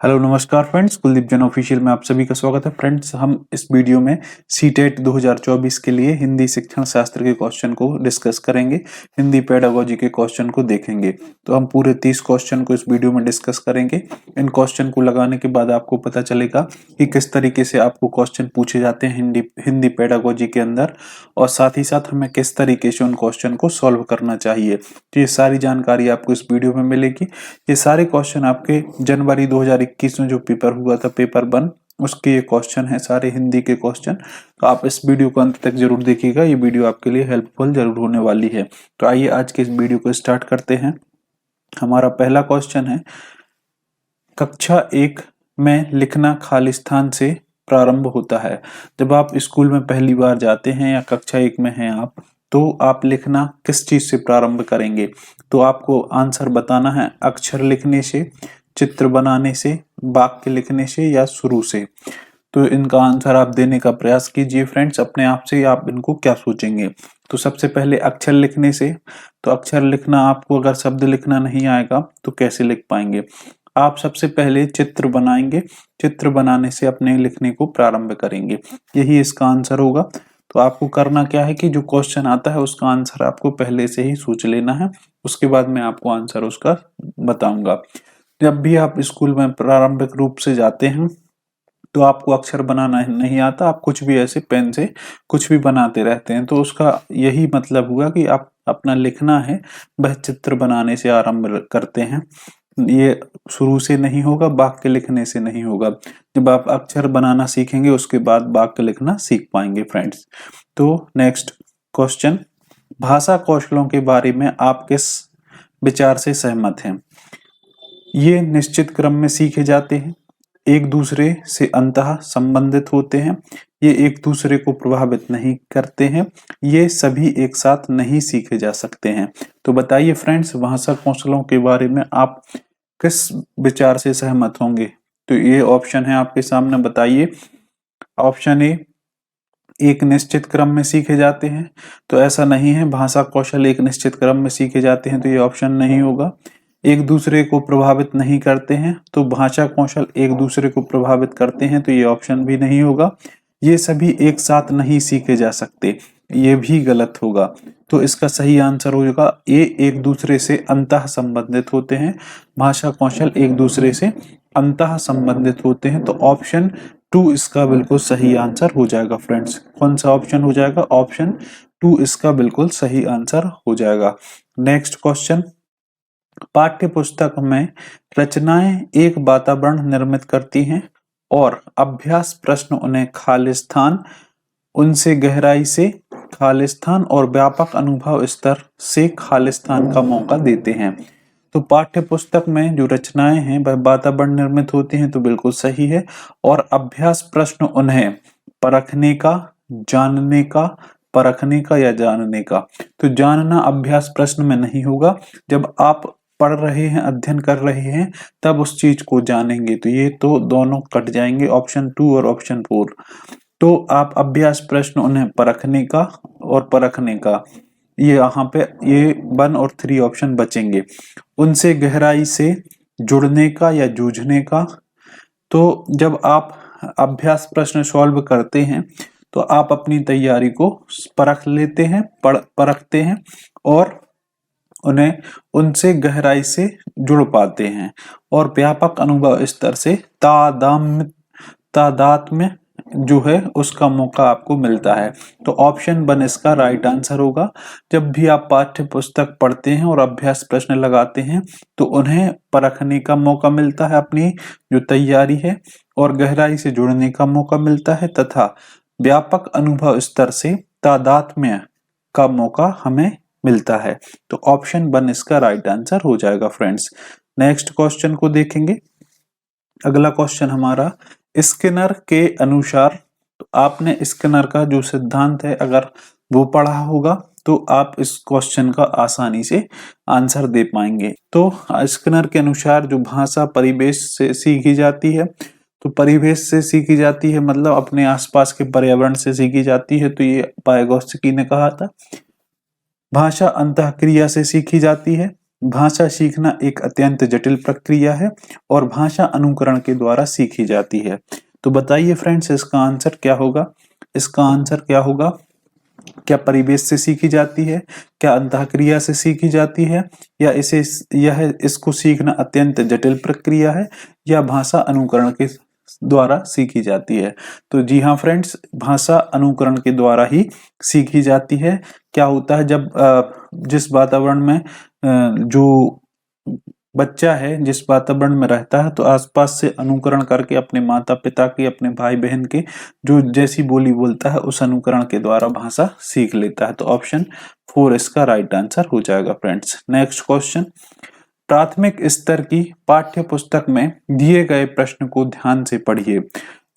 Hello नमस्कार friends, Kuldeep Jain official में आप सभी का स्वागत है। फ्रेंड्स, हम इस वीडियो में सीटेट 2024 के लिए हिंदी शिक्षण शास्त्र के क्वेश्चन को डिस्कस करेंगे। हिंदी पेडागोजी के क्वेश्चन को देखेंगे। तो हम पूरे 30 क्वेश्चन को इस वीडियो में डिस्कस करेंगे। इन क्वेश्चन को लगाने के बाद आपको पता चलेगा कि किस तरीके से आपको क्वेश्चन पूछे जाते हैं हिंदी पेडागोजी के अंदर, और साथ ही साथ हमें किस तरीके से उन क्वेश्चन को सॉल्व करना चाहिए। तो ये सारी जानकारी आपको इस वीडियो में मिलेगी। ये सारे क्वेश्चन आपके जनवरी 2021 में जो पेपर हुआ था, पेपर 1, उसके ये क्वेश्चन है, सारे हिंदी के क्वेश्चन। तो आप इस वीडियो को अंत तक जरूर देखिएगा, ये वीडियो आपके लिए हेल्पफुल जरूर होने वाली है। तो आइए आज के इस वीडियो को स्टार्ट करते हैं। हमारा पहला क्वेश्चन है, कक्षा 1 में लिखना खालिस्तान से प्रारंभ होता है। जब आप स्कूल में पहली बार जाते हैं या कक्षा 1 में हैं आप, तो आप लिखना किस चीज से प्रारंभ करेंगे? तो आपको आंसर बताना है अक्षर लिखने से, चित्र बनाने से, वाक्य लिखने से या शुरू से। तो इनका आंसर आप देने का प्रयास कीजिए फ्रेंड्स, अपने आप से आप इनको क्या सोचेंगे। तो सबसे पहले अक्षर लिखने से। तो अक्षर लिखना, आपको अगर शब्द लिखना नहीं आएगा तो कैसे लिख पाएंगे? आप सबसे पहले चित्र बनाएंगे, चित्र बनाने से अपने लिखने को प्रारंभ करेंगे, यही इसका आंसर होगा। तो आपको करना क्या है कि जो क्वेश्चन आता है उसका आंसर आपको पहले से ही सोच लेना है, उसके बाद मैं आपको आंसर उसका बताऊंगा। जब भी आप स्कूल में प्रारंभिक रूप से जाते हैं तो आपको अक्षर बनाना नहीं आता, आप कुछ भी ऐसे पेन से कुछ भी बनाते रहते हैं। तो उसका यही मतलब हुआ कि आप अपना लिखना है वह चित्र बनाने से आरंभ करते हैं, ये शुरू से नहीं होगा, वाक्य लिखने से नहीं होगा। जब आप अक्षर बनाना सीखेंगे उसके बाद वाक्य लिखना सीख पाएंगे फ्रेंड्स। तो नेक्स्ट क्वेश्चन, भाषा कौशलों के बारे में आप किस विचार से सहमत हैं? ये निश्चित क्रम में सीखे जाते हैं, एक दूसरे से अंतः संबंधित होते हैं, ये एक दूसरे को प्रभावित नहीं करते हैं, ये सभी एक साथ नहीं सीखे जा सकते हैं। तो बताइए फ्रेंड्स, भाषा कौशलों के बारे में आप किस विचार से सहमत होंगे? तो ये ऑप्शन है आपके सामने, बताइए। ऑप्शन ए, एक निश्चित क्रम में सीखे जाते हैं। तो ऐसा नहीं है, भाषा कौशल एक निश्चित क्रम में सीखे जाते हैं, तो ये ऑप्शन नहीं होगा। एक दूसरे को प्रभावित नहीं करते हैं, तो भाषा कौशल एक दूसरे को प्रभावित करते हैं, तो ये ऑप्शन भी नहीं होगा। ये सभी एक साथ नहीं सीखे जा सकते, ये भी गलत होगा। तो इसका सही आंसर होगा ए, एक दूसरे से अंतः संबंधित होते हैं, भाषा कौशल एक दूसरे से अंतः संबंधित होते हैं। तो ऑप्शन 2 इसका बिल्कुल सही आंसर हो जाएगा फ्रेंड्स। कौन सा ऑप्शन हो जाएगा? ऑप्शन 2 इसका बिल्कुल सही आंसर हो जाएगा। नेक्स्ट क्वेश्चन, पाठ्य पुस्तक में रचनाएं एक वातावरण निर्मित करती हैं और अभ्यास प्रश्न उन्हें खालिस्तान, उनसे गहराई से खालिस्तान और व्यापक अनुभव स्तर से खालिस्तान का मौका देते हैं। तो पाठ्य पुस्तक में जो रचनाएं हैं वह वातावरण निर्मित होती हैं, तो बिल्कुल सही है। और अभ्यास प्रश्न उन्हें परखने का, जानने का, परखने का या जानने का। तो जानना अभ्यास प्रश्न में नहीं होगा, जब आप पढ़ रहे हैं, अध्ययन कर रहे हैं, तब उस चीज को जानेंगे। तो ये तो दोनों कट जाएंगे, ऑप्शन 2 और ऑप्शन 4। तो आप अभ्यास प्रश्न उन्हें परखने का और परखने का, ये यहाँ पे ये 1 और 3 ऑप्शन बचेंगे। उनसे गहराई से जुड़ने का या जूझने का। तो जब आप अभ्यास प्रश्न सॉल्व करते हैं तो आप अपनी तैयारी को परख लेते हैं, परखते हैं और उन्हें उनसे गहराई से जुड़ पाते हैं, और व्यापक अनुभव स्तर से तादात्म्य जो है उसका मौका आपको मिलता है। तो ऑप्शन 1 इसका राइट आंसर होगा। जब भी आप पाठ्य पुस्तक पढ़ते हैं और अभ्यास प्रश्न लगाते हैं तो उन्हें परखने का मौका मिलता है, अपनी जो तैयारी है, और गहराई से जुड़ने का मौका मिलता है, तथा व्यापक अनुभव स्तर से तादात्म्य का मौका हमें मिलता है। तो ऑप्शन 1 इसका राइट आंसर हो जाएगा फ्रेंड्स। नेक्स्ट क्वेश्चन को देखेंगे। अगला क्वेश्चन हमारा, स्किनर के अनुसार, तो आपने स्किनर का जो सिद्धांत है अगर वो पढ़ा होगा तो आप इस क्वेश्चन का आसानी से आंसर दे पाएंगे। तो स्किनर के अनुसार जो भाषा परिवेश से सीखी जाती है, तो परिवेश से सीखी जाती है मतलब अपने आसपास के पर्यावरण से सीखी जाती है, तो ये वाइगोत्स्की ने कहा था। भाषा अंतःक्रिया से सीखी जाती है, भाषा सीखना एक अत्यंत जटिल प्रक्रिया है और भाषा अनुकरण के द्वारा सीखी जाती है। तो बताइए फ्रेंड्स, इसका आंसर क्या होगा? इसका आंसर क्या होगा? क्या परिवेश से सीखी जाती है, क्या अंतःक्रिया से सीखी जाती है, या इसको सीखना अत्यंत जटिल प्रक्रिया है, या भाषा अनुकरण के द्वारा सीखी जाती है? तो जी हाँ फ्रेंड्स, भाषा अनुकरण के द्वारा ही सीखी जाती है। क्या होता है, जब जिस वातावरण में जो बच्चा है जिस वातावरण में रहता है, तो आसपास से अनुकरण करके अपने माता पिता के, अपने भाई बहन के जो जैसी बोली बोलता है, उस अनुकरण के द्वारा भाषा सीख लेता है। तो ऑप्शन 4 इसका राइट आंसर हो जाएगा फ्रेंड्स। नेक्स्ट क्वेश्चन, प्राथमिक स्तर की पाठ्य पुस्तक में दिए गए प्रश्न को ध्यान से पढ़िए।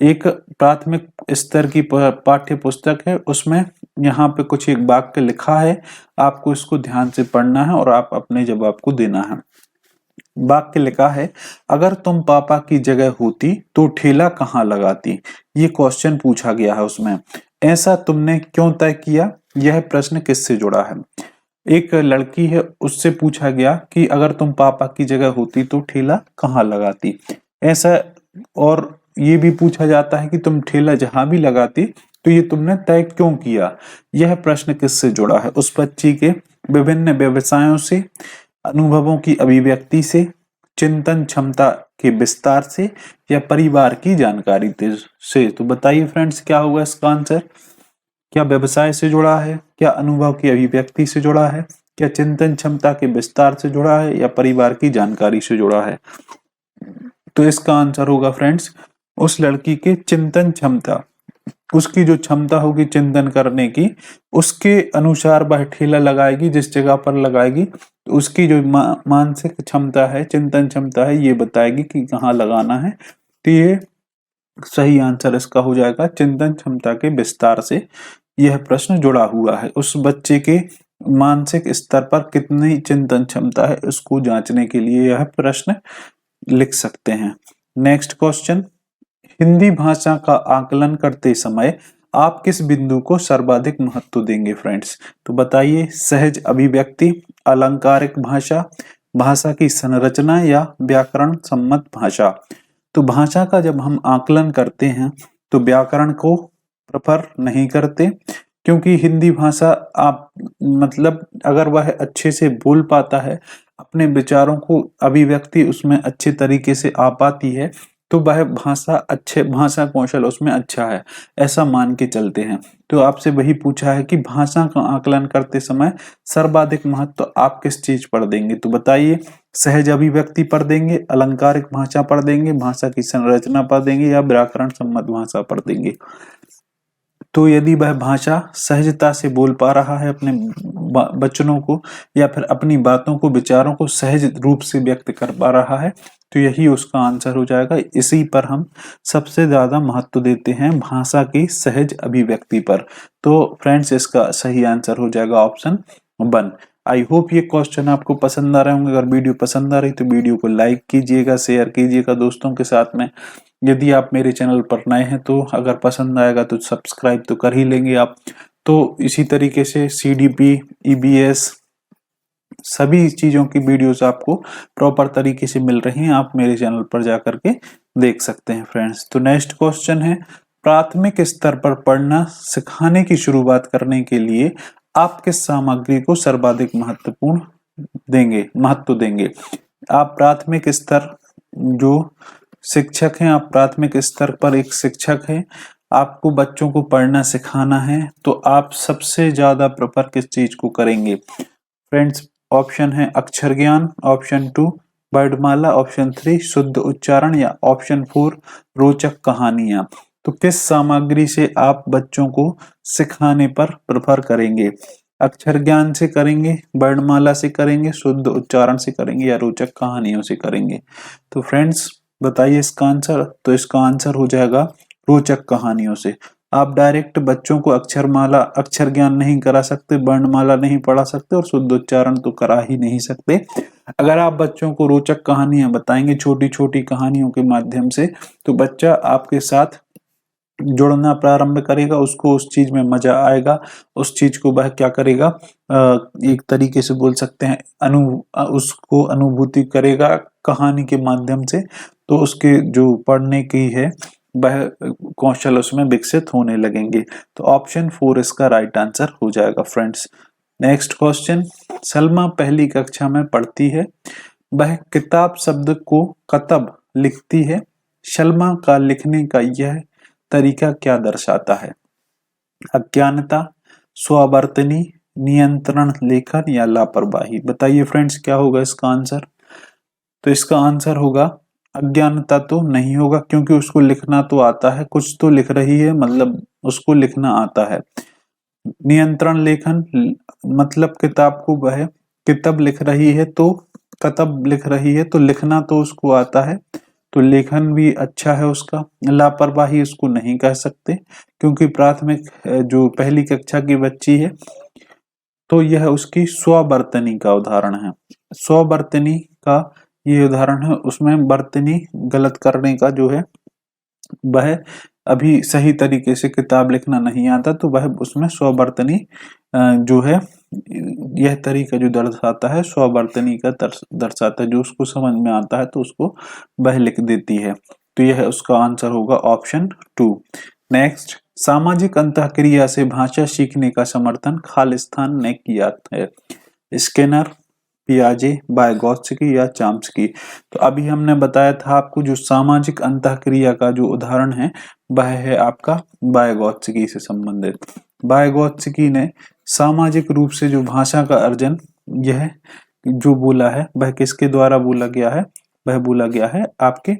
एक प्राथमिक स्तर की पाठ्य पुस्तक है, उसमें यहाँ पे कुछ एक वाक्य लिखा है, आपको इसको ध्यान से पढ़ना है और आप अपने जवाब को देना है। वाक्य लिखा है, अगर तुम पापा की जगह होती तो ठेला कहाँ लगाती। ये क्वेश्चन पूछा गया है उसमें। ऐसा तुमने क्यों तय किया? यह प्रश्न किससे जुड़ा है? एक लड़की है, उससे पूछा गया कि अगर तुम पापा की जगह होती तो ठेला कहाँ लगाती। ऐसा, और ये भी पूछा जाता है कि तुम ठेला जहां भी लगाती तो ये तुमने तय क्यों किया। यह प्रश्न किससे जुड़ा है? उस बच्ची के विभिन्न व्यवसायों से, अनुभवों की अभिव्यक्ति से, चिंतन क्षमता के विस्तार से, या परिवार की जानकारी से। तो बताइए फ्रेंड्स, क्या होगा इसका आंसर? क्या व्यवसाय से जुड़ा है, क्या अनुभव की अभिव्यक्ति से जुड़ा है, क्या चिंतन क्षमता के विस्तार से जुड़ा है, या परिवार की जानकारी से जुड़ा है? तो इसका आंसर होगा फ्रेंड्स, उस लड़की के चिंतन क्षमता, उसकी जो क्षमता होगी चिंतन करने की, उसके अनुसार वह ठेला लगाएगी, जिस जगह पर लगाएगी तो उसकी जो मानसिक क्षमता है, चिंतन क्षमता है, ये बताएगी कि कहाँ लगाना है। तो ये सही आंसर इसका हो जाएगा, चिंतन क्षमता के विस्तार से यह प्रश्न जुड़ा हुआ है। उस बच्चे के मानसिक स्तर पर कितनी चिंतन क्षमता है, उसको जांचने के लिए यह प्रश्न लिख सकते हैं। नेक्स्ट क्वेश्चन, हिंदी भाषा का आकलन करते समय आप किस बिंदु को सर्वाधिक महत्व देंगे फ्रेंड्स? तो बताइए, सहज अभिव्यक्ति, अलंकारिक भाषा, भाषा की संरचना, या व्याकरण सम्मत भाषा। तो भाषा का जब हम आकलन करते हैं तो व्याकरण को प्रेफर नहीं करते, क्योंकि हिंदी भाषा आप मतलब अगर वह अच्छे से बोल पाता है, अपने विचारों को अभिव्यक्ति उसमें अच्छे तरीके से आ पाती है, तो वह भाषा कौशल उसमें अच्छा है, ऐसा मान के चलते हैं। तो आपसे वही पूछा है कि भाषा का आकलन करते समय सर्वाधिक महत्व आप किस चीज पर देंगे? तो बताइए, सहज अभिव्यक्ति पर देंगे, अलंकारिक भाषा पर देंगे, भाषा की संरचना पर देंगे, या व्याकरण सम्मत भाषा पर देंगे? तो यदि वह भाषा सहजता से बोल पा रहा है अपने वचनों को, या फिर अपनी बातों को, विचारों को सहज रूप से व्यक्त कर पा रहा है, तो यही उसका आंसर हो जाएगा। इसी पर हम सबसे ज्यादा महत्व देते हैं, भाषा की सहज अभिव्यक्ति पर। तो फ्रेंड्स, इसका सही आंसर हो जाएगा ऑप्शन 1। आई होप ये क्वेश्चन आपको पसंद आ रहे होंगे। अगर वीडियो पसंद आ रही तो वीडियो को लाइक कीजिएगा, शेयर कीजिएगा दोस्तों के साथ में। यदि आप मेरे चैनल पर नए हैं तो अगर पसंद आएगा तो सब्सक्राइब तो कर ही लेंगे आप। तो इसी तरीके से CDP, EBS सभी चीजों की वीडियोस आपको प्रॉपर तरीके से मिल रही हैं, आप मेरे चैनल पर जाकर के देख सकते हैं फ्रेंड्स। तो नेक्स्ट क्वेश्चन है, प्राथमिक स्तर पर पढ़ना सिखाने की शुरुआत करने के लिए आप किस सामग्री को सर्वाधिक महत्व देंगे? आप प्राथमिक स्तर जो शिक्षक हैं, आप प्राथमिक स्तर पर एक शिक्षक हैं, आपको बच्चों को पढ़ना सिखाना है, तो आप सबसे ज्यादा प्रेफर किस चीज को करेंगे फ्रेंड्स? ऑप्शन है अक्षर ज्ञान, ऑप्शन 2 वर्णमाला, ऑप्शन 3 शुद्ध उच्चारण, या ऑप्शन 4 रोचक कहानियां। तो किस सामग्री से आप बच्चों को सिखाने पर प्रेफर करेंगे? अक्षर ज्ञान से करेंगे, वर्णमाला से करेंगे, शुद्ध उच्चारण से करेंगे, या रोचक कहानियों से करेंगे? तो फ्रेंड्स बताइए इसका आंसर। तो इसका आंसर हो जाएगा रोचक कहानियों से। आप डायरेक्ट बच्चों को अक्षर ज्ञान नहीं करा सकते, वर्णमाला नहीं पढ़ा सकते, और शुद्ध उच्चारण तो करा ही नहीं सकते। अगर आप बच्चों को रोचक कहानियां बताएंगे छोटी छोटी कहानियों के माध्यम से, तो बच्चा आपके साथ जुड़ना प्रारंभ करेगा, उसको उस चीज में मजा आएगा, उस चीज को वह क्या करेगा, एक तरीके से बोल सकते हैं उसको अनुभूति करेगा कहानी के माध्यम से, तो उसके जो पढ़ने की है वह कौशल उसमें विकसित होने लगेंगे। तो ऑप्शन 4 इसका राइट आंसर हो जाएगा फ्रेंड्स। नेक्स्ट क्वेश्चन, सलमा पहली कक्षा में पढ़ती है, वह किताब शब्द को कतब लिखती है, सलमा का लिखने का यह तरीका क्या दर्शाता है? अज्ञानता, स्वावर्तनी, नियंत्रण लेखन या लापरवाही? बताइए फ्रेंड्स क्या होगा इसका आंसर? तो इसका आंसर होगा अज्ञानता तो नहीं होगा, क्योंकि उसको लिखना तो आता है, कुछ तो लिख रही है मतलब उसको लिखना आता है। नियंत्रण लेखन मतलब किताब को वह किताब लिख रही है तो कतब लिख रही है तो लिखना तो उसको आता है, तो लेखन भी अच्छा है उसका। लापरवाही उसको नहीं कह सकते, क्योंकि प्राथमिक जो पहली कक्षा की बच्ची है तो यह उसकी स्ववर्तनी का उदाहरण है। स्ववर्तनी का ये उदाहरण है, उसमें वर्तनी गलत करने का जो है वह अभी सही तरीके से किताब लिखना नहीं आता, तो वह उसमें स्ववर्तनी जो है यह तरीका जो दर्शाता है स्ववर्तनी का दर्शाता है, जो उसको समझ में आता है तो उसको वह लिख देती है। तो यह उसका आंसर होगा ऑप्शन 2। नेक्स्ट, सामाजिक अंतःक्रिया से भाषा सीखने का समर्थन खालिस्तान ने किया है? स्किनर, पियाजे, वाइगोत्स्की या चाम्स्की? तो अभी हमने बताया था आपको जो सामाजिक अंतःक्रिया का जो उदाहरण है वह है आपका वाइगोत्स्की से संबंधित। वाइगोत्स्की ने सामाजिक रूप से जो भाषा का अर्जन यह जो बोला है वह किसके द्वारा बोला गया है? वह बोला गया है आपके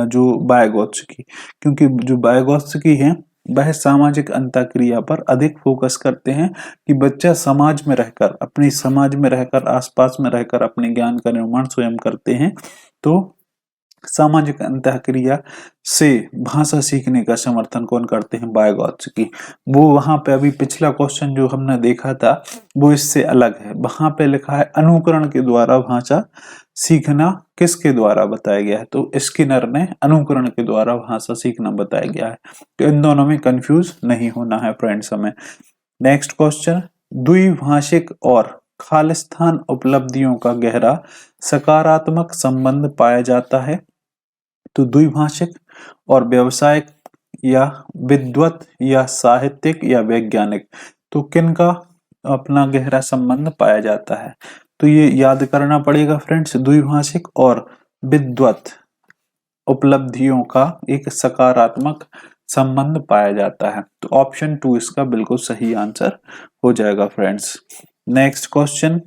जो वाइगोत्स्की, क्योंकि जो वाइगोत्स्की है वह सामाजिक अंतःक्रिया पर अधिक फोकस करते हैं कि बच्चा समाज में रहकर, अपनी समाज में रहकर, आसपास में रहकर अपने ज्ञान का निर्माण स्वयं करते हैं। तो सामाजिक अंतःक्रिया से भाषा सीखने का समर्थन कौन करते हैं? वाइगोत्स्की। वो वहां पे अभी पिछला क्वेश्चन जो हमने देखा था वो इससे अलग है, वहां पे लिखा है अनुकरण के द्वारा भाषा सीखना किसके द्वारा बताया गया है? तो स्किनर ने अनुकरण के द्वारा भाषा सीखना बताया गया है। तो इन दोनों में कंफ्यूज नहीं होना है फ्रेंड्स हमें। नेक्स्ट क्वेश्चन, द्विभाषिक और खालिस्तान उपलब्धियों का गहरा सकारात्मक संबंध पाया जाता है? तो द्विभाषिक और व्यवसायिक या विद्वत या साहित्यिक या वैज्ञानिक, तो किनका अपना गहरा संबंध पाया जाता है? तो ये याद करना पड़ेगा फ्रेंड्स, द्विभाषिक और विद्वत उपलब्धियों का एक सकारात्मक संबंध पाया जाता है। तो ऑप्शन 2 इसका बिल्कुल सही आंसर हो जाएगा फ्रेंड्स। नेक्स्ट क्वेश्चन,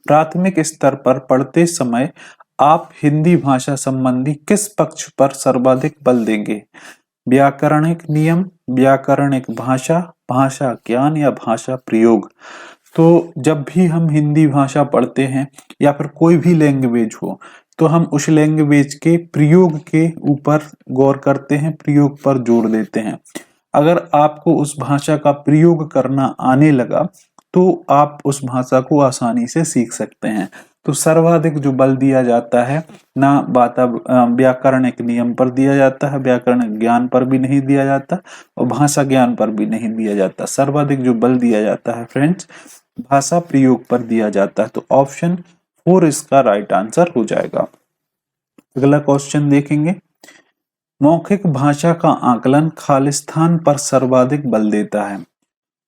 प्राथमिक स्तर पर पढ़ते समय आप हिंदी भाषा संबंधी किस पक्ष पर सर्वाधिक बल देंगे? व्याकरणिक नियम, व्याकरणिक भाषा, भाषा ज्ञान या भाषा प्रयोग? तो जब भी हम हिंदी भाषा पढ़ते हैं या फिर कोई भी लैंग्वेज हो, तो हम उस लैंग्वेज के प्रयोग के ऊपर गौर करते हैं, प्रयोग पर जोर देते हैं। अगर आपको उस भाषा का प्रयोग करना आने लगा तो आप उस भाषा को आसानी से सीख सकते हैं। तो सर्वाधिक जो बल दिया जाता है ना व्याकरणिक नियम पर दिया जाता है, व्याकरण ज्ञान पर भी नहीं दिया जाता और भाषा ज्ञान पर भी नहीं दिया जाता। सर्वाधिक जो बल दिया जाता है फ्रेंड्स भाषा प्रयोग पर दिया जाता है। तो ऑप्शन 4 इसका राइट आंसर हो जाएगा। अगला क्वेश्चन देखेंगे, मौखिक भाषा का आकलन खालिस्तान पर सर्वाधिक बल देता है?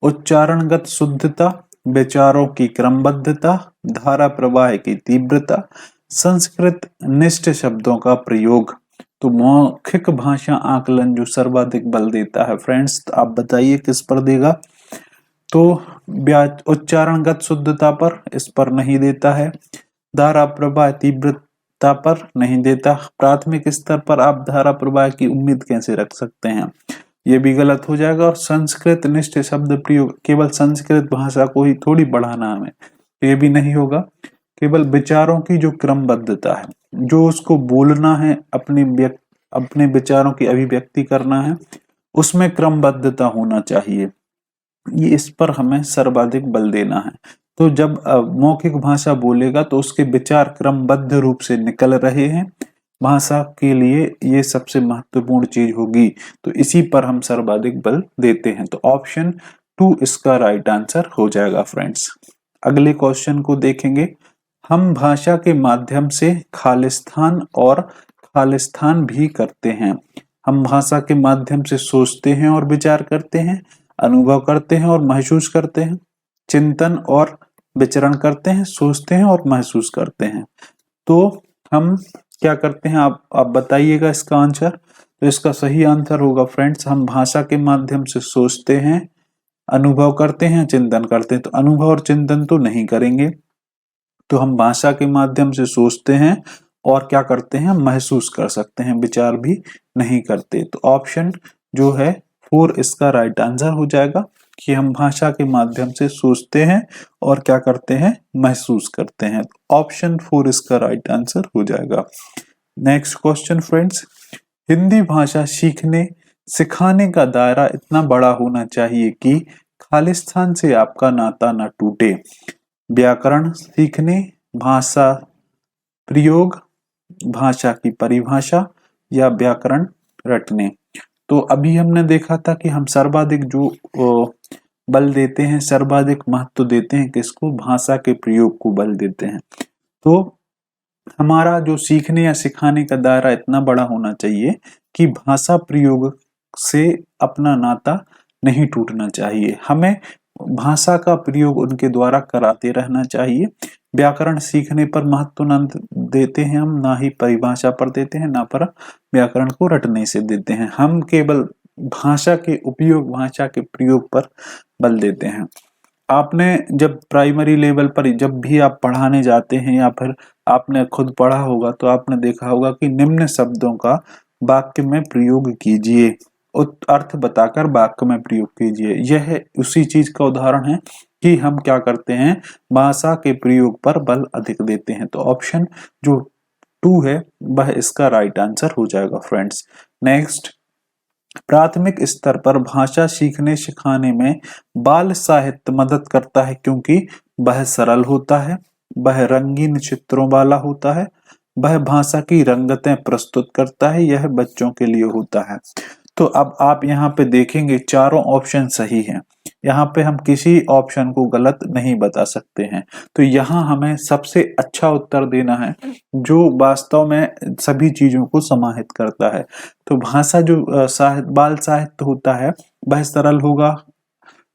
उच्चारणगत शुद्धता, विचारों की क्रमबद्धता, धारा प्रवाह की तीव्रता, संस्कृत निष्ठ शब्दों का प्रयोग? तो मौखिक भाषा आकलन जो सर्वाधिक बल देता है फ्रेंड्स, तो आप बताइए किस पर देगा? तो उच्चारणगत शुद्धता पर, इस पर नहीं देता है। धारा प्रवाह तीव्रता पर नहीं देता। प्राथमिक स्तर पर आप धारा प्रवाह की उम्मीद कैसे रख सकते हैं? ये भी गलत हो जाएगा। और संस्कृत निष्ठ शब्द प्रयोग, केवल संस्कृत भाषा को ही थोड़ी बढ़ाना हमें, ये भी नहीं होगा। केवल विचारों की जो क्रमबद्धता है, जो उसको बोलना है, अपने विचारों की अभिव्यक्ति करना है, उसमें क्रमबद्धता होना चाहिए, ये इस पर हमें सर्वाधिक बल देना है। तो जब मौखिक भाषा बोलेगा तो उसके विचार क्रमबद्ध रूप से निकल रहे हैं भाषा के लिए ये सबसे महत्वपूर्ण चीज होगी, तो इसी पर हम सर्वाधिक बल देते हैं। तो ऑप्शन 2 इसका राइट आंसर हो जाएगा फ्रेंड्स। अगले क्वेश्चन को देखेंगे। हम भाषा के माध्यम से खालिस्तान और खालिस्तान भी करते हैं। हम भाषा के माध्यम से सोचते हैं और विचार करते हैं, अनुभव करते हैं और महसूस करते हैं, चिंतन और विचरण करते हैं, सोचते हैं और महसूस करते हैं। तो हम क्या करते हैं, आप बताइएगा इसका आंसर। तो इसका सही आंसर होगा फ्रेंड्स, हम भाषा के माध्यम से सोचते हैं, अनुभव करते हैं, चिंतन करते हैं। तो अनुभव और चिंतन तो नहीं करेंगे, तो हम भाषा के माध्यम से सोचते हैं और क्या करते हैं, महसूस कर सकते हैं, विचार भी नहीं करते। तो ऑप्शन जो है 4 इसका राइट आंसर हो जाएगा कि हम भाषा के माध्यम से सोचते हैं और क्या करते हैं, महसूस करते हैं। ऑप्शन 4 इसका राइट आंसर हो जाएगा। नेक्स्ट क्वेश्चन फ्रेंड्स, हिंदी भाषा सीखने सिखाने का दायरा इतना बड़ा होना चाहिए कि खालिस्तान से आपका नाता न टूटे। व्याकरण सीखने, भाषा प्रयोग, भाषा की परिभाषा या व्याकरण रटने। तो अभी हमने देखा था कि हम सर्वाधिक जो बल देते हैं, सर्वाधिक महत्व देते हैं किसको, भाषा के प्रयोग को बल देते हैं। तो हमारा जो सीखने या सिखाने का दायरा इतना बड़ा होना चाहिए कि भाषा प्रयोग से अपना नाता नहीं टूटना चाहिए। हमें भाषा का प्रयोग उनके द्वारा कराते रहना चाहिए। व्याकरण सीखने पर महत्व न देते हैं हम, ना ही परिभाषा पर देते हैं, ना पर व्याकरण को रटने से देते हैं। हम केवल भाषा के उपयोग, भाषा के प्रयोग पर बल देते हैं। आपने जब प्राइमरी लेवल पर जब भी आप पढ़ाने जाते हैं या फिर आपने खुद पढ़ा होगा तो आपने देखा होगा कि निम्न शब्दों का वाक्य में प्रयोग कीजिए, अर्थ बताकर वाक्य में प्रयोग कीजिए। यह उसी चीज का उदाहरण है कि हम क्या करते हैं, भाषा के प्रयोग पर बल अधिक देते हैं। तो ऑप्शन जो 2 है वह इसका राइट आंसर हो जाएगा फ्रेंड्स। नेक्स्ट, प्राथमिक स्तर पर भाषा सीखने सिखाने में बाल साहित्य मदद करता है क्योंकि वह सरल होता है, वह रंगीन चित्रों वाला होता है, वह भाषा की रंगतें प्रस्तुत करता है, यह बच्चों के लिए होता है। तो अब आप यहाँ पे देखेंगे चारों ऑप्शन सही हैं। यहाँ पे हम किसी ऑप्शन को गलत नहीं बता सकते हैं। तो यहाँ हमें सबसे अच्छा उत्तर देना है जो वास्तव में सभी चीजों को समाहित करता है। तो भाषा जो बाल साहित्य होता है वह सरल होगा,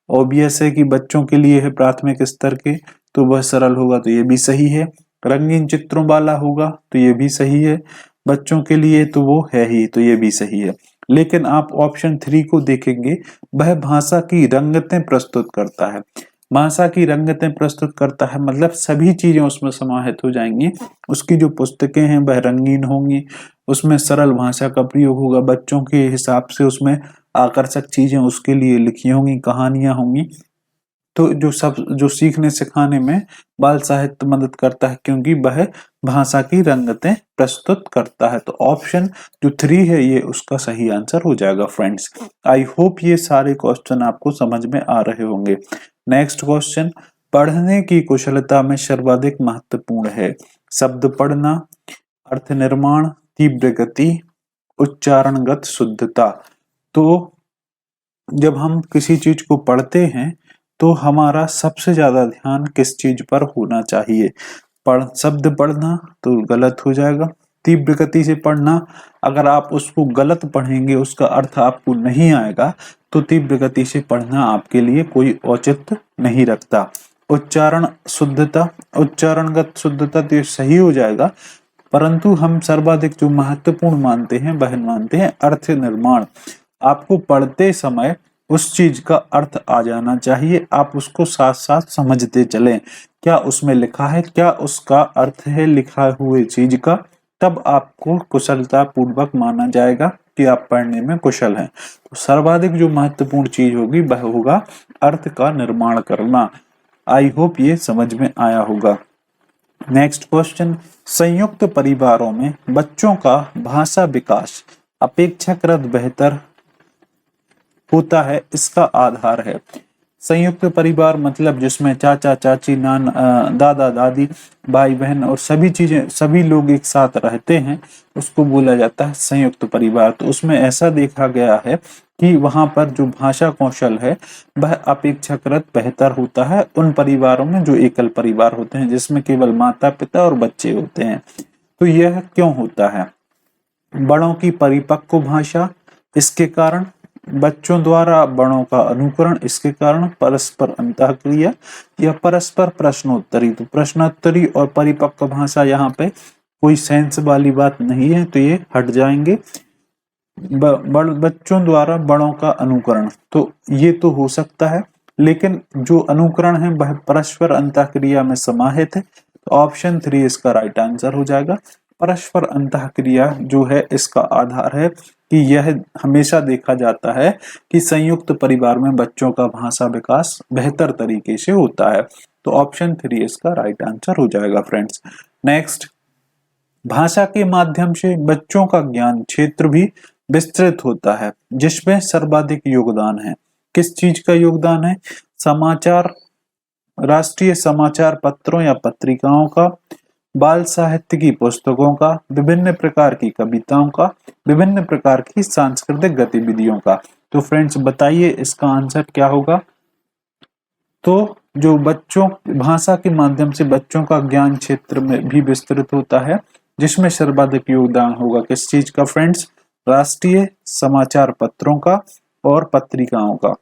ऑब्वियस है कि बच्चों के लिए है प्राथमिक स्तर के, तो वह सरल होगा, तो ये भी सही है। रंगीन चित्रों वाला होगा तो ये भी सही है, बच्चों के लिए तो वो है ही, तो ये भी सही है। लेकिन आप ऑप्शन 3 को देखेंगे, वह भाषा की रंगतें प्रस्तुत करता है। भाषा की रंगतें प्रस्तुत करता है मतलब सभी चीजें उसमें समाहित हो जाएंगी। उसकी जो पुस्तकें हैं वह रंगीन होंगी, उसमें सरल भाषा का प्रयोग होगा, बच्चों के हिसाब से उसमें आकर्षक चीजें उसके लिए लिखी होंगी, कहानियां होंगी। तो जो सीखने सिखाने में बाल साहित्य मदद करता है क्योंकि वह भाषा की रंगतें प्रस्तुत करता है। तो ऑप्शन जो 3 है ये उसका सही आंसर हो जाएगा फ्रेंड्स। आई होप ये सारे क्वेश्चन आपको समझ में आ रहे होंगे। नेक्स्ट क्वेश्चन, पढ़ने की कुशलता में सर्वाधिक महत्वपूर्ण है शब्द पढ़ना, अर्थ निर्माण, तीव्र गति, उच्चारणगत शुद्धता। तो जब हम किसी चीज को पढ़ते हैं तो हमारा सबसे ज्यादा ध्यान किस चीज पर होना चाहिए। शब्द पढ़ना तो गलत हो जाएगा, तीव्र गति से पढ़ना अगर आप उसको गलत पढ़ेंगे, उसका अर्थ आपको नहीं आएगा, तो तीव्र गति से पढ़ना आपके लिए कोई औचित्य नहीं रखता। उच्चारण शुद्धता, उच्चारणगत शुद्धता तो सही हो जाएगा, परंतु हम सर्वाधिक जो महत्वपूर्ण मानते हैं वह मानते हैं अर्थ निर्माण। आपको पढ़ते समय उस चीज का अर्थ आ जाना चाहिए, आप उसको साथ साथ समझते चलें, क्या उसमें लिखा है, क्या उसका अर्थ है लिखा हुए चीज का, तब आपको कुशलता पूर्वक माना जाएगा कि आप पढ़ने में कुशल हैं। तो सर्वाधिक जो महत्वपूर्ण चीज होगी वह होगा अर्थ का निर्माण करना। आई होप ये समझ में आया होगा। नेक्स्ट क्वेश्चन, संयुक्त परिवारों में बच्चों का भाषा विकास अपेक्षाकृत बेहतर होता है, इसका आधार है। संयुक्त परिवार मतलब जिसमें चाचा चाची, दादा दादी, भाई बहन और सभी लोग एक साथ रहते हैं, उसको बोला जाता है संयुक्त परिवार। तो उसमें ऐसा देखा गया है कि वहां पर जो भाषा कौशल है वह अपेक्षाकृत बेहतर होता है उन परिवारों में जो एकल परिवार होते हैं, जिसमें केवल माता पिता और बच्चे होते हैं। तो यह क्यों होता है? बड़ों की परिपक्व भाषा इसके कारण, बच्चों द्वारा बड़ों का अनुकरण इसके कारण, परस्पर अंतःक्रिया या परस्पर प्रश्नोत्तरी। तो प्रश्नोत्तरी और परिपक्व भाषा यहाँ पे कोई सेंस वाली बात नहीं है, तो ये हट जाएंगे। बच्चों द्वारा बड़ों का अनुकरण, तो ये तो हो सकता है, लेकिन जो अनुकरण है वह परस्पर अंतःक्रिया में समाहित है। तो ऑप्शन 3 इसका राइट आंसर हो जाएगा। परस्पर अंतःक्रिया जो है इसका आधार है कि यह हमेशा देखा जाता है कि संयुक्त परिवार में बच्चों का भाषा विकास बेहतर तरीके से होता है। तो ऑप्शन 3 इसका राइट आंसर हो जाएगा फ्रेंड्स। नेक्स्ट, भाषा के माध्यम से बच्चों का ज्ञान क्षेत्र भी विस्तृत होता है, जिसमें सर्वाधिक योगदान है। किस चीज का योगदान है? समाचार, राष्ट्रीय समाचार पत्रों या पत्रिकाओं का, बाल साहित्य की पुस्तकों का, विभिन्न प्रकार की कविताओं का, विभिन्न प्रकार की सांस्कृतिक गतिविधियों का। तो फ्रेंड्स बताइए इसका आंसर क्या होगा? तो जो बच्चों भाषा के माध्यम से बच्चों का ज्ञान क्षेत्र में भी विस्तृत होता है, जिसमें सर्वाधिक योगदान होगा किस चीज का फ्रेंड्स? राष्ट्रीय समाचार पत्रों का और पत्रिकाओं का,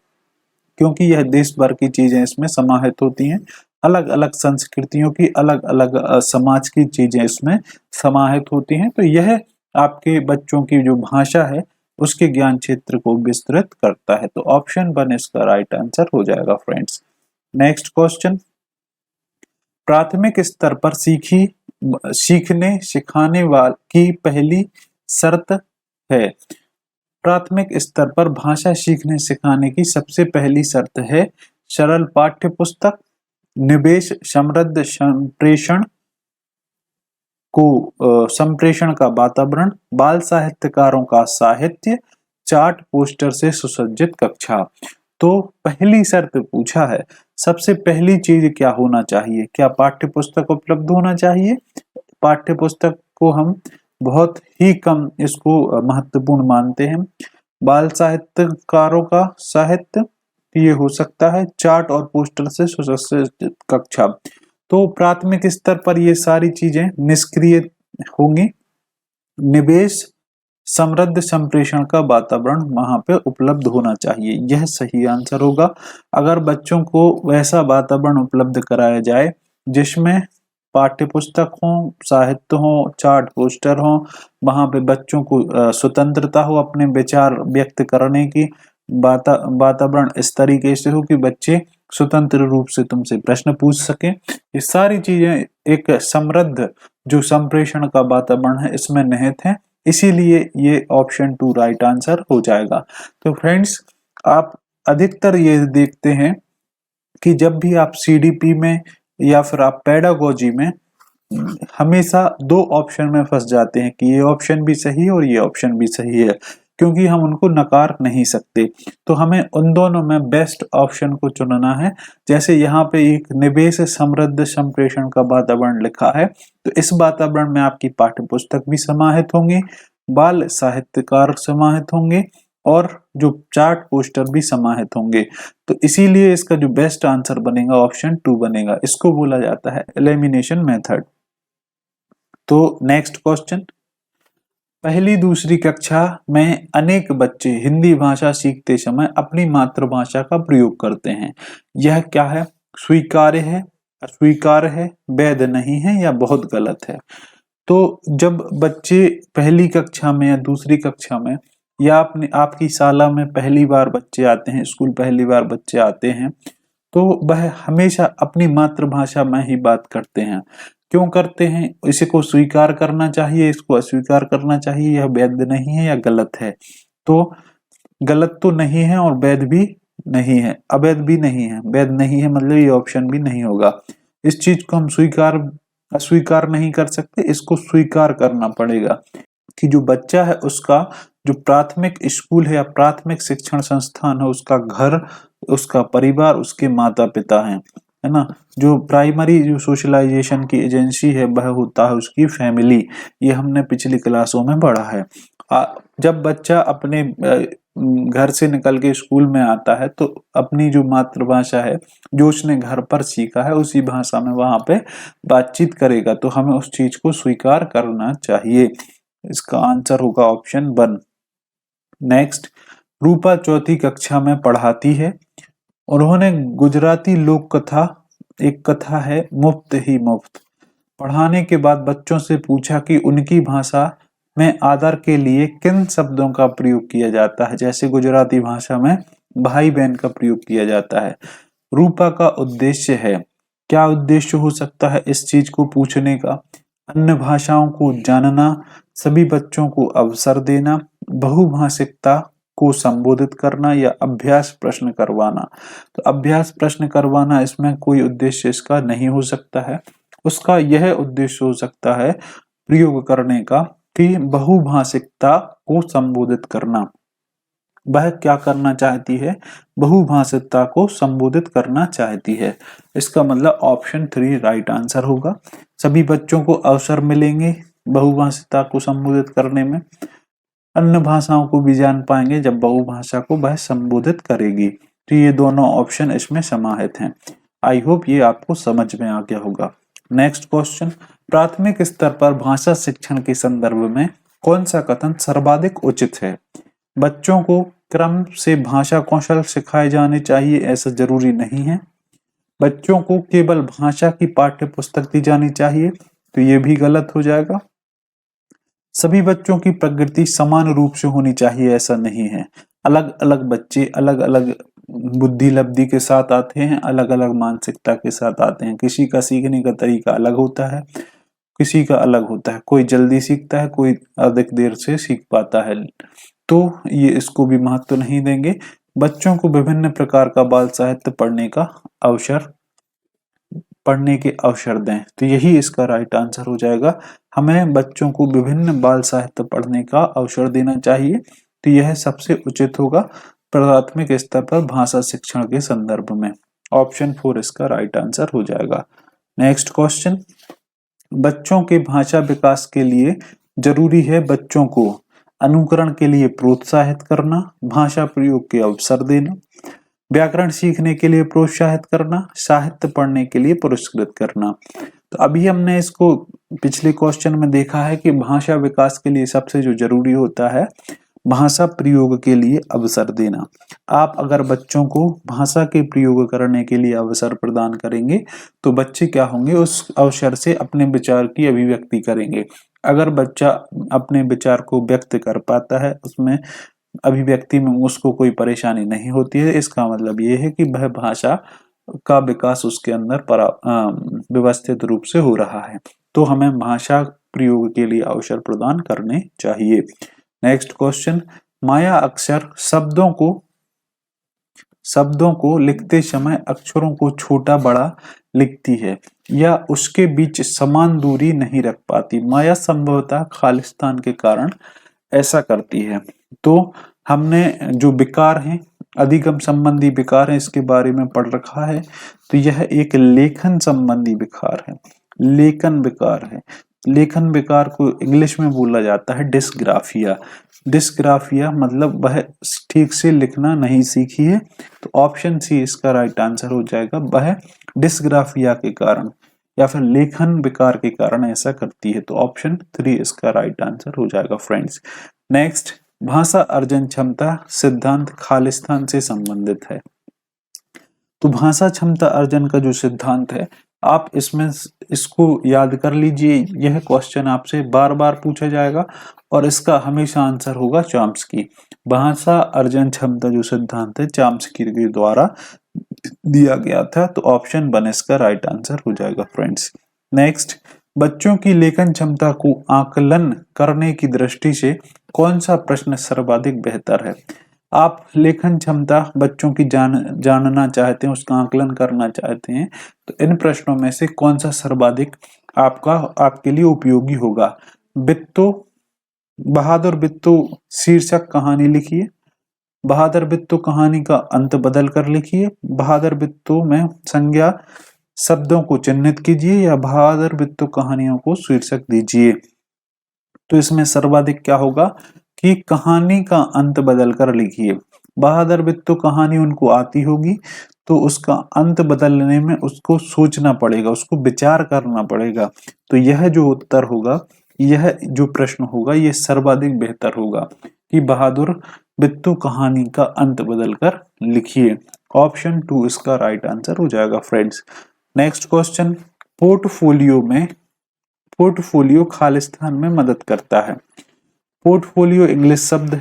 क्योंकि यह देश भर की चीजें इसमें समाहित होती हैं। अलग अलग संस्कृतियों की, अलग अलग समाज की चीजें इसमें समाहित होती हैं। तो यह आपके बच्चों की जो भाषा है उसके ज्ञान क्षेत्र को विस्तृत करता है। तो ऑप्शन 1 इसका राइट आंसर हो जाएगा फ्रेंड्स। नेक्स्ट क्वेश्चन, प्राथमिक स्तर पर सीखने सिखाने की पहली शर्त है। प्राथमिक स्तर पर भाषा सीखने सिखाने की सबसे पहली शर्त है सरल पाठ्य पुस्तक, निवेश समृद्ध संप्रेषण का वातावरण, बाल साहित्यकारों का साहित्य, चार्ट पोस्टर से सुसज्जित कक्षा। तो पहली शर्त पूछा है, सबसे पहली चीज क्या होना चाहिए? क्या पाठ्य पुस्तक उपलब्ध होना चाहिए? पाठ्य पुस्तक को हम बहुत ही कम इसको महत्वपूर्ण मानते हैं। बाल साहित्यकारों का साहित्य ये हो सकता है, चार्ट और पोस्टर से सुसज्जित कक्षा। तो प्राथमिक स्तर पर ये सारी चीजें निष्क्रिय होंगी। निवेश समृद्ध संप्रेषण का वातावरण वहां पे उपलब्ध होना चाहिए, यह सही आंसर होगा। अगर बच्चों को वैसा वातावरण उपलब्ध कराया जाए जिसमें पाठ्य पुस्तक हो, साहित्य हो, चार्ट पोस्टर हो, वहां पे बच्चों को स्वतंत्रता हो अपने विचार व्यक्त करने की, वातावरण इस तरीके से हो कि बच्चे स्वतंत्र रूप से तुमसे प्रश्न पूछ सकें, ये सारी चीजें एक समृद्ध जो संप्रेषण का वातावरण है इसमें निहित है, इसीलिए ये ऑप्शन 2 राइट आंसर हो जाएगा। तो फ्रेंड्स, आप अधिकतर ये देखते हैं कि जब भी आप सीडीपी में या फिर आप पेडागोजी में हमेशा 2 ऑप्शन में फंस जाते हैं कि ये ऑप्शन भी सही है और ये ऑप्शन भी सही है, क्योंकि हम उनको नकार नहीं सकते। तो हमें उन दोनों में बेस्ट ऑप्शन को चुनना है। जैसे यहाँ पे एक निवेश समृद्ध संप्रेषण का वातावरण लिखा है, तो इस वातावरण में आपकी पाठ्य पुस्तक भी समाहित होंगे, बाल साहित्यकार समाहित होंगे और जो चार्ट पोस्टर भी समाहित होंगे। तो इसीलिए इसका जो बेस्ट आंसर बनेगा ऑप्शन 2 बनेगा। इसको बोला जाता है एलिमिनेशन मेथड। तो नेक्स्ट क्वेश्चन, पहली दूसरी कक्षा में अनेक बच्चे हिंदी भाषा सीखते समय अपनी मातृभाषा का प्रयोग करते हैं। यह क्या है? स्वीकार्य है, अस्वीकार्य है, वैध नहीं है या बहुत गलत है? तो जब बच्चे पहली कक्षा में या दूसरी कक्षा में या आपकी शाला में पहली बार बच्चे आते हैं, स्कूल पहली बार बच्चे आते हैं, तो वह हमेशा अपनी मातृभाषा में ही बात करते हैं। क्यों करते हैं? इसी को स्वीकार करना चाहिए, इसको अस्वीकार करना चाहिए, यह वैध नहीं है या गलत है? तो गलत तो नहीं है और वैध भी नहीं है, अवैध भी नहीं है। वैध नहीं है मतलब ये ऑप्शन भी नहीं होगा। इस चीज को हम अस्वीकार नहीं कर सकते, इसको स्वीकार करना पड़ेगा कि जो बच्चा है उसका जो प्राथमिक स्कूल है या प्राथमिक शिक्षण संस्थान है उसका घर उसका परिवार, उसके माता पिता हैं, है ना। जो प्राइमरी जो सोशलाइजेशन की एजेंसी है वह होता है उसकी फैमिली। ये हमने पिछली क्लासों में पढ़ा है। जब बच्चा अपने घर से निकल के स्कूल में आता है तो अपनी जो मातृभाषा है, जो उसने घर पर सीखा है, उसी भाषा में वहां पे बातचीत करेगा, तो हमें उस चीज को स्वीकार करना चाहिए। इसका आंसर होगा ऑप्शन 1। नेक्स्ट, रूपा चौथी कक्षा में पढ़ाती है। उन्होंने गुजराती लोक कथा, एक कथा है मुफ्त ही मुफ्त, पढ़ाने के बाद बच्चों से पूछा कि उनकी भाषा में आदर के लिए किन शब्दों का प्रयोग किया जाता है। जैसे गुजराती भाषा में भाई बहन का प्रयोग किया जाता है। रूपा का उद्देश्य है, क्या उद्देश्य हो सकता है इस चीज को पूछने का? अन्य भाषाओं को जानना, सभी बच्चों को अवसर देना, बहुभाषिकता को संबोधित करना, या अभ्यास प्रश्न करवाना। तो अभ्यास प्रश्न करवाना, इसमें कोई उद्देश्य इसका नहीं हो सकता है। उसका यह उद्देश्य हो सकता है प्रयोग करने का कि बहुभाषिकता को संबोधित करना। वह क्या करना चाहती है? बहुभाषिकता को संबोधित करना चाहती है। इसका मतलब ऑप्शन 3 राइट आंसर होगा। सभी बच्चों को अवसर मिलेंगे बहुभाषिकता को संबोधित करने में, अन्य भाषाओं को भी जान पाएंगे जब बहुभाषा को वह संबोधित करेगी। तो ये दोनों ऑप्शन इसमें समाहित हैं। आई होप ये आपको समझ में आ गया होगा। नेक्स्ट क्वेश्चन, प्राथमिक स्तर पर भाषा शिक्षण के संदर्भ में कौन सा कथन सर्वाधिक उचित है? बच्चों को क्रम से भाषा कौशल सिखाए जाने चाहिए, ऐसा जरूरी नहीं है। बच्चों को केवल भाषा की पाठ्य पुस्तक दी जानी चाहिए, तो ये भी गलत हो जाएगा। सभी बच्चों की प्रकृति समान रूप से होनी चाहिए, ऐसा नहीं है। अलग अलग बच्चे अलग अलग बुद्धि लब्धि के साथ आते हैं, अलग अलग मानसिकता के साथ आते हैं। किसी का सीखने का तरीका अलग होता है, किसी का अलग होता है। कोई जल्दी सीखता है, कोई अधिक देर से सीख पाता है। तो ये इसको भी महत्व नहीं देंगे। बच्चों को विभिन्न प्रकार का बाल साहित्य पढ़ने के अवसर दें, तो यही इसका राइट आंसर हो जाएगा। हमें बच्चों को विभिन्न बाल साहित्य पढ़ने का अवसर देना चाहिए, तो यह सबसे उचित होगा प्राथमिक स्तर पर भाषा शिक्षण के संदर्भ में। ऑप्शन 4 इसका राइट आंसर हो जाएगा। नेक्स्ट क्वेश्चन, बच्चों के भाषा विकास के लिए जरूरी है बच्चों को अनुकरण के लिए प्रोत्साहित करना, भाषा प्रयोग के अवसर देना, व्याकरण सीखने के लिए प्रोत्साहित करना, साहित्य पढ़ने के लिए पुरस्कृत करना। तो अभी हमने इसको पिछले क्वेश्चन में देखा है कि भाषा विकास के लिए सबसे जो जरूरी होता है भाषा प्रयोग के लिए अवसर देना। आप अगर बच्चों को भाषा के प्रयोग करने के लिए अवसर प्रदान करेंगे तो बच्चे क्या होंगे, उस अवसर से अपने विचार की अभिव्यक्ति करेंगे। अगर बच्चा अपने विचार को व्यक्त कर पाता है, उसमें अभिव्यक्ति में उसको कोई परेशानी नहीं होती है, इसका मतलब ये है कि वह भाषा का विकास उसके अंदर व्यवस्थित रूप से हो रहा है। तो हमें भाषा प्रयोग के लिए अवसर प्रदान करने चाहिए। नेक्स्ट क्वेश्चन, माया अक्सर शब्दों को लिखते समय अक्षरों को छोटा बड़ा लिखती है या उसके बीच समान दूरी नहीं रख पाती। माया संभवतः खालिस्तान के कारण ऐसा करती है। तो हमने जो विकार हैं, अधिगम संबंधी विकार है, इसके बारे में पढ़ रखा है। तो यह एक लेखन संबंधी विकार है, लेखन विकार है। लेखन विकार को इंग्लिश में बोला जाता है डिस्ग्राफिया। डिस्ग्राफिया मतलब वह ठीक से लिखना नहीं सीखी है। तो ऑप्शन सी इसका राइट आंसर हो जाएगा। वह डिस्ग्राफिया के कारण या फिर लेखन विकार के कारण ऐसा करती है। तो ऑप्शन 3 इसका राइट आंसर हो जाएगा फ्रेंड्स। नेक्स्ट, भाषा अर्जन क्षमता सिद्धांत खालिस्तान से संबंधित है। तो भाषा क्षमता अर्जन का जो सिद्धांत है, आप इसमें इसको याद कर लीजिए। यह क्वेश्चन आपसे बार बार पूछा जाएगा और इसका हमेशा आंसर होगा चॉम्स्की। भाषा अर्जन क्षमता जो सिद्धांत है चॉम्स्की के द्वारा दिया गया था। तो ऑप्शन 1 इसका राइट आंसर हो जाएगा फ्रेंड्स। नेक्स्ट, बच्चों की लेखन क्षमता को आकलन करने की दृष्टि से कौन सा प्रश्न सर्वाधिक बेहतर है? आप लेखन क्षमता बच्चों की जानना चाहते हैं, उसका आकलन करना चाहते हैं, तो इन प्रश्नों में से कौन सा सर्वाधिक आपके लिए उपयोगी होगा? बहादुर बिट्टू शीर्षक कहानी लिखिए, बहादुर बिट्टू कहानी का अंत बदल कर लिखिए, बहादुर बिट्टू में संज्ञा शब्दों को चिन्हित कीजिए या बहादुर बिट्टू कहानियों को शीर्षक दीजिए। तो इसमें सर्वाधिक क्या होगा कि कहानी का अंत बदल कर लिखिए। बहादुर बिट्टू कहानी उनको आती होगी तो उसका अंत बदलने में उसको सोचना पड़ेगा, उसको विचार करना पड़ेगा। तो यह जो उत्तर होगा, यह जो प्रश्न होगा, ये सर्वाधिक बेहतर होगा कि बहादुर बिट्टू कहानी का अंत बदलकर लिखिए। ऑप्शन 2 इसका राइट आंसर हो जाएगा friends. Next question, portfolio Khalistan में मदद करता है। पोर्टफोलियो इंग्लिश शब्द,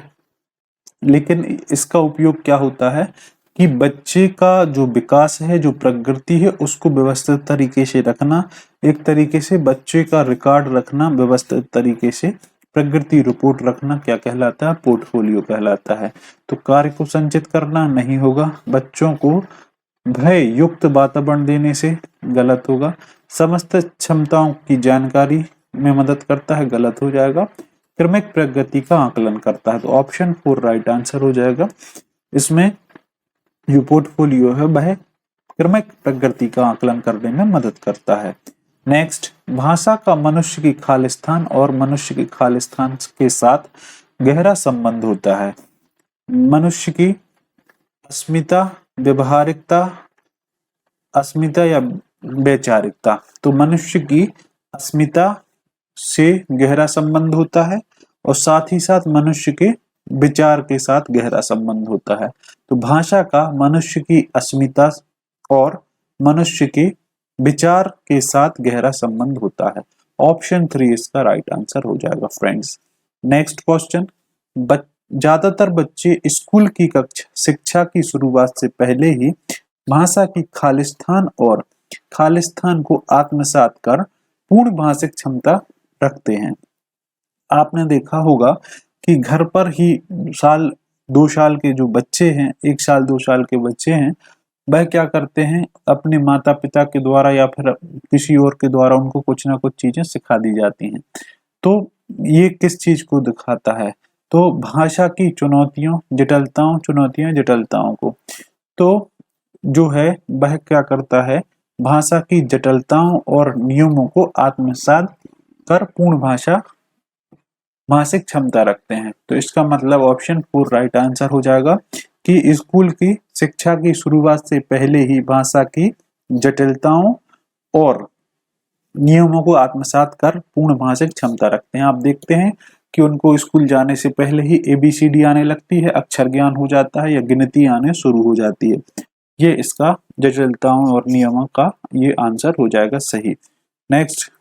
लेकिन इसका उपयोग क्या होता है कि बच्चे का जो विकास है, जो प्रगति है, उसको व्यवस्थित तरीके से रखना, एक तरीके से बच्चे का रिकॉर्ड रखना, व्यवस्थित तरीके से प्रगति रिपोर्ट रखना क्या कहलाता है? पोर्टफोलियो कहलाता है। तो कार्य को संचित करना नहीं होगा, बच्चों को भय युक्त वातावरण देने से गलत होगा, समस्त क्षमताओं की जानकारी में मदद करता है, गलत हो जाएगा, क्रमिक प्रगति का आकलन करता है। तो ऑप्शन 4 राइट आंसर हो जाएगा। इसमें जो पोर्टफोलियो है वह क्रमिक प्रगति का आकलन करने में मदद करता है। नेक्स्ट, भाषा का मनुष्य की खालिस्तान और मनुष्य की खालिस्तान के साथ गहरा संबंध होता है। मनुष्य की अस्मिता, व्यवहारिकता, अस्मिता या वैचारिकता। तो मनुष्य की अस्मिता से गहरा संबंध होता है और साथ ही साथ मनुष्य के विचार के साथ गहरा संबंध होता है। तो भाषा का मनुष्य की अस्मिता और मनुष्य के विचार के साथ गहरा संबंध होता है। ऑप्शन 3 इसका राइट आंसर हो जाएगा फ्रेंड्स। नेक्स्ट क्वेश्चन, ज्यादातर बच्चे स्कूल की शिक्षा की शुरुआत से पहले ही भाषा की खालिस्तान और खालिस्तान को आत्मसात कर पूर्ण भाषिक क्षमता रखते हैं। आपने देखा होगा कि घर पर ही 2 साल के जो बच्चे हैं, 1 साल 2 साल के बच्चे हैं, वह क्या करते हैं, अपने माता पिता के द्वारा या फिर किसी और के द्वारा उनको कुछ ना कुछ चीजें सिखा दी जाती हैं। तो ये किस चीज को दिखाता है? तो भाषा की जटिलताओं को। तो जो है वह क्या करता है, भाषा की जटिलताओं और नियमों को आत्मसात कर पूर्ण भाषिक क्षमता रखते हैं। तो इसका मतलब ऑप्शन 4 राइट आंसर हो जाएगा कि स्कूल की शिक्षा की शुरुआत से पहले ही भाषा की जटिलताओं और नियमों को आत्मसात कर पूर्ण भाषिक क्षमता रखते हैं। आप देखते हैं कि उनको स्कूल जाने से पहले ही ABCD आने लगती है, अक्षर ज्ञान हो जाता है या गिनती आने शुरू हो जाती है। ये इसका जटिलताओं और नियमों का ये आंसर हो जाएगा सही। नेक्स्ट,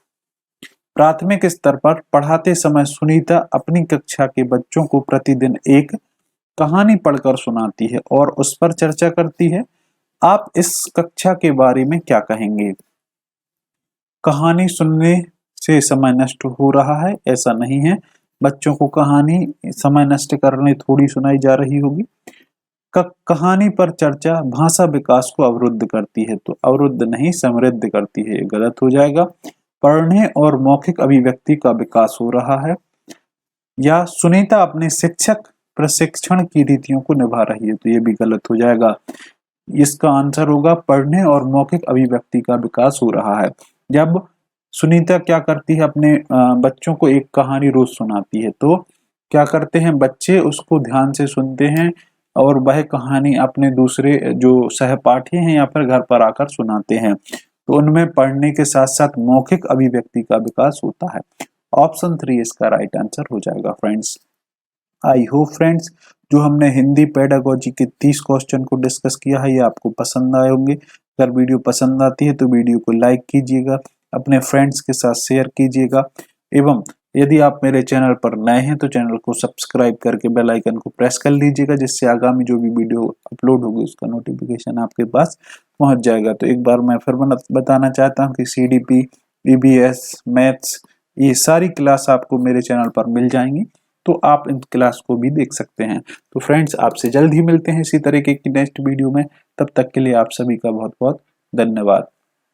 प्राथमिक स्तर पर पढ़ाते समय सुनीता अपनी कक्षा के बच्चों को प्रतिदिन एक कहानी पढ़कर सुनाती है और उस पर चर्चा करती है। आप इस कक्षा के बारे में क्या कहेंगे? कहानी सुनने से समय नष्ट हो रहा है? ऐसा नहीं है, बच्चों को कहानी समय नष्ट करने थोड़ी सुनाई जा रही होगी। कहानी पर चर्चा भाषा विकास को अवरुद्ध करती है, तो अवरुद्ध नहीं समृद्ध करती है, गलत हो जाएगा। पढ़ने और मौखिक अभिव्यक्ति का विकास हो रहा है, या सुनीता अपने शिक्षक प्रशिक्षण की रीतियों को निभा रही है, तो ये भी गलत हो जाएगा। इसका आंसर होगा पढ़ने और मौखिक अभिव्यक्ति का विकास हो रहा है। जब सुनीता क्या करती है, अपने बच्चों को एक कहानी रोज सुनाती है, तो क्या करते हैं बच्चे, उसको ध्यान से सुनते हैं और वह कहानी अपने दूसरे जो सहपाठी हैं या फिर घर पर आकर सुनाते हैं। तो उनमें पढ़ने के साथ साथ मौखिक अभिव्यक्ति का विकास होता है। ऑप्शन 3 इसका राइट आंसर हो जाएगा फ्रेंड्स। आई होप फ्रेंड्स, जो हमने हिंदी पेडागोजी के 30 क्वेश्चन को डिस्कस किया है, ये आपको पसंद आए होंगे। अगर वीडियो पसंद आती है तो वीडियो को लाइक कीजिएगा, अपने फ्रेंड्स के साथ शेयर कीजिएगा, एवं यदि आप मेरे चैनल पर नए हैं तो चैनल को सब्सक्राइब करके बेल आइकन को प्रेस कर लीजिएगा, जिससे आगामी जो भी वीडियो अपलोड होगी उसका नोटिफिकेशन आपके पास पहुंच जाएगा। तो एक बार मैं फिर बताना चाहता हूं कि CDP, EBS, मैथ्स, ये सारी क्लास आपको मेरे चैनल पर मिल जाएंगी, तो आप इन क्लास को भी देख सकते हैं। तो फ्रेंड्स, आपसे जल्द ही मिलते हैं इसी तरीके की नेक्स्ट वीडियो में। तब तक के लिए आप सभी का बहुत बहुत धन्यवाद।